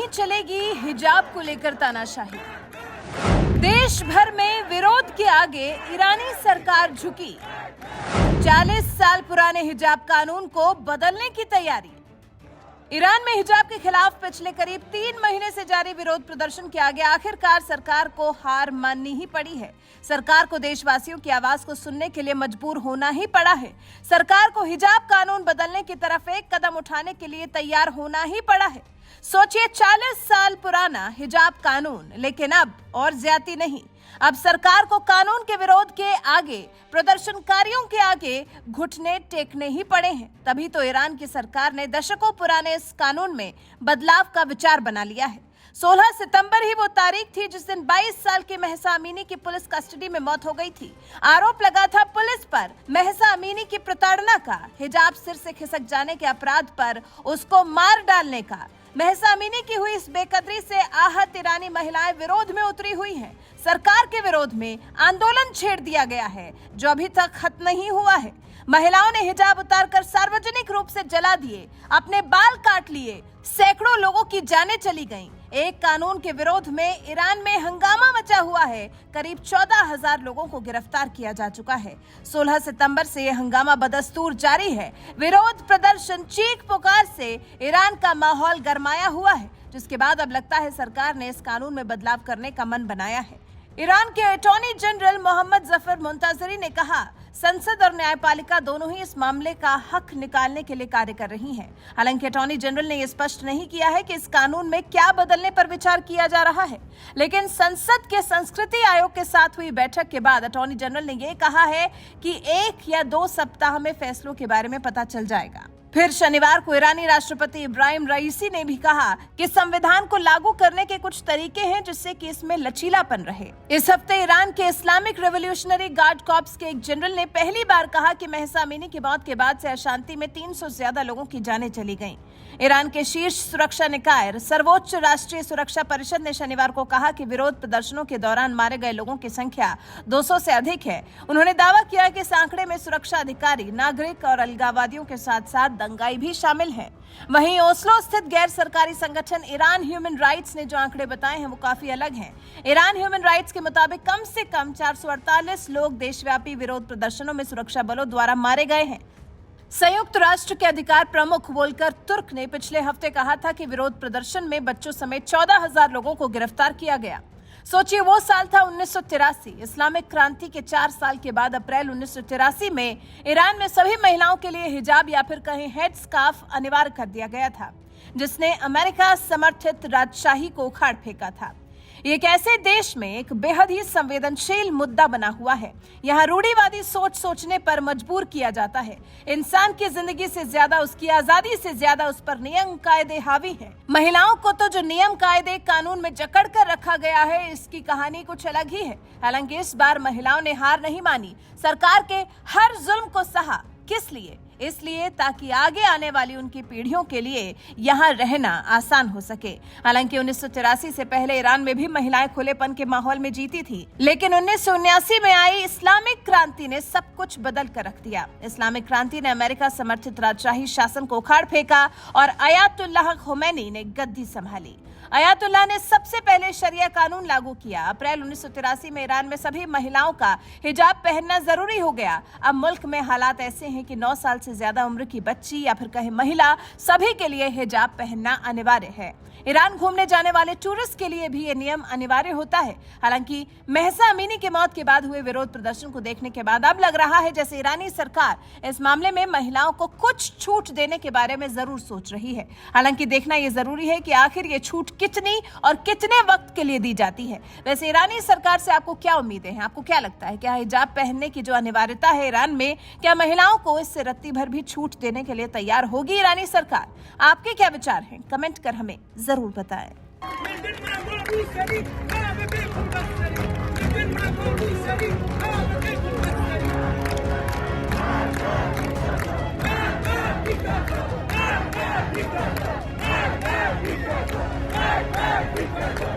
नहीं चलेगी हिजाब को लेकर तानाशाही। देश भर में विरोध के आगे ईरानी सरकार झुकी। 40 साल पुराने हिजाब कानून को बदलने की तैयारी। ईरान में हिजाब के खिलाफ पिछले करीब 3 महीने से जारी विरोध प्रदर्शन के आगे आखिरकार सरकार को हार माननी ही पड़ी है। सरकार को देशवासियों की आवाज को सुनने के लिए मजबूर होना ही पड़ा है। सरकार को हिजाब कानून बदलने की तरफ एक कदम उठाने के लिए तैयार होना ही पड़ा है। सोचिए, 40 साल पुराना हिजाब कानून, लेकिन अब और ज्यादा नहीं। अब सरकार को कानून के विरोध के आगे, प्रदर्शनकारियों के आगे घुटने टेकने ही पड़े हैं। तभी तो ईरान की सरकार ने दशकों पुराने इस कानून में बदलाव का विचार बना लिया है। 16 सितंबर ही वो तारीख थी जिस दिन 22 साल की महसा अमीनी की पुलिस कस्टडी में मौत हो गई थी। आरोप लगा था पुलिस पर महसा अमीनी की प्रताड़ना का, हिजाब सिर से खिसक जाने के अपराध पर उसको मार डालने का। महसा अमीनी की हुई इस बेकदरी से आहत ईरानी महिलाएं विरोध में उतरी हुई हैं। सरकार के विरोध में आंदोलन छेड़ दिया गया है जो अभी तक खत्म नहीं हुआ है। महिलाओं ने हिजाब उतारकर सार्वजनिक रूप से जला दिए, अपने बाल काट लिए, सैकड़ों लोगों की जानें चली गईं। एक कानून के विरोध में ईरान में हंगामा मचा हुआ है। करीब 14,000 लोगों को गिरफ्तार किया जा चुका है। 16 सितंबर से यह हंगामा बदस्तूर जारी है। विरोध प्रदर्शन, चीख पुकार से ईरान का माहौल गरमाया हुआ है, जिसके बाद अब लगता है सरकार ने इस कानून में बदलाव करने का मन बनाया है। ईरान के अटॉर्नी जनरल मोहम्मद जफर मुंताजरी ने कहा, संसद और न्यायपालिका दोनों ही इस मामले का हक निकालने के लिए कार्य कर रही हैं। हालांकि अटॉर्नी जनरल ने यह स्पष्ट नहीं किया है कि इस कानून में क्या बदलने पर विचार किया जा रहा है। लेकिन संसद के संस्कृति आयोग के साथ हुई बैठक के बाद अटॉर्नी जनरल ने यह कहा है कि 1 या 2 सप्ताह में फैसलों के बारे में पता चल जाएगा। फिर शनिवार को ईरानी राष्ट्रपति इब्राहिम रईसी ने भी कहा कि संविधान को लागू करने के कुछ तरीके हैं जिससे कि इसमें लचीलापन रहे। इस हफ्ते ईरान के इस्लामिक रेवोल्यूशनरी गार्ड कॉर्प्स के एक जनरल ने पहली बार कहा कि महसा अमीनी की मौत के बाद से अशांति में 300 से ज्यादा लोगों की जानें चली गईं। ईरान के शीर्ष सुरक्षा निकाय सर्वोच्च राष्ट्रीय सुरक्षा परिषद ने शनिवार को कहा कि विरोध प्रदर्शनों के दौरान मारे गए लोगों की संख्या 200 से अधिक है। उन्होंने दावा किया कि इस आंकड़े में सुरक्षा अधिकारी, नागरिक और अलगाववादियों के साथ साथ दंगाई भी शामिल हैं। वहीं ओस्लो स्थित गैर सरकारी संगठन ईरान ह्यूमन राइट्स ने जो आंकड़े बताए हैं वो काफी अलग हैं। ईरान ह्यूमन राइट्स के मुताबिक कम से कम 448 लोग देशव्यापी विरोध प्रदर्शनों में सुरक्षा बलों द्वारा मारे गए हैं। संयुक्त राष्ट्र के अधिकार प्रमुख वोल्कर तुर्क ने पिछले हफ्ते कहा था कि विरोध प्रदर्शन में बच्चों समेत 14,000 लोगों को गिरफ्तार किया गया। सोचिए, वो साल था 1983। इस्लामिक क्रांति के 4 साल के बाद अप्रैल 1983 में ईरान में सभी महिलाओं के लिए हिजाब या फिर कहें हेड स्कार्फ अनिवार्य कर दिया गया था, जिसने अमेरिका समर्थित राजशाही को उखाड़ फेंका था। ये एक ऐसे देश में एक बेहद ही संवेदनशील मुद्दा बना हुआ है। यहाँ रूढ़िवादी सोचने पर मजबूर किया जाता है। इंसान की जिंदगी से ज्यादा, उसकी आजादी से ज्यादा उस पर नियम कायदे हावी है। महिलाओं को तो जो नियम कायदे कानून में जकड़ कर रखा गया है, इसकी कहानी कुछ अलग ही है। हालांकि इस बार महिलाओं ने हार नहीं मानी, सरकार के हर जुल्म को सहा। किस लिए? इसलिए ताकि आगे आने वाली उनकी पीढ़ियों के लिए यहाँ रहना आसान हो सके। हालांकि 1983 से पहले ईरान में भी महिलाएं खुलेपन के माहौल में जीती थी, लेकिन 1979 में आई इस्लामिक क्रांति ने सब कुछ बदल कर रख दिया। इस्लामिक क्रांति ने अमेरिका समर्थित राजशाही शासन को उखाड़ फेंका और अयातुल्लाह खोमैनी ने गद्दी संभाली। अयातुल्लाह ने सबसे पहले शरिया कानून लागू किया। अप्रैल 1983 में ईरान में सभी महिलाओं का हिजाब पहनना जरूरी हो गया। अब मुल्क में हालात ऐसे हैं कि 9 साल से ज्यादा उम्र की बच्ची या फिर कहे महिला, सभी के लिए हिजाब पहनना अनिवार्य है। ईरान घूमने जाने वाले टूरिस्ट के लिए भी ये नियम अनिवार्य होता है। हालांकि महसा अमीनी की मौत के बाद हुए विरोध प्रदर्शन को देखने के बाद अब लग रहा है जैसे ईरानी सरकार इस मामले में महिलाओं को कुछ छूट देने के बारे में जरूर सोच रही है। हालांकि देखना ये जरूरी है कि आखिर ये छूट कितनी और कितने वक्त के लिए दी जाती है। वैसे ईरानी सरकार से आपको क्या उम्मीदें हैं? आपको क्या लगता है, क्या हिजाब पहनने की जो अनिवार्यता है ईरान में, क्या महिलाओं को इससे रत्ती भर भी छूट देने के लिए तैयार होगी ईरानी सरकार? आपके क्या विचार हैं? कमेंट कर हमें जरूर बताएं। Africa!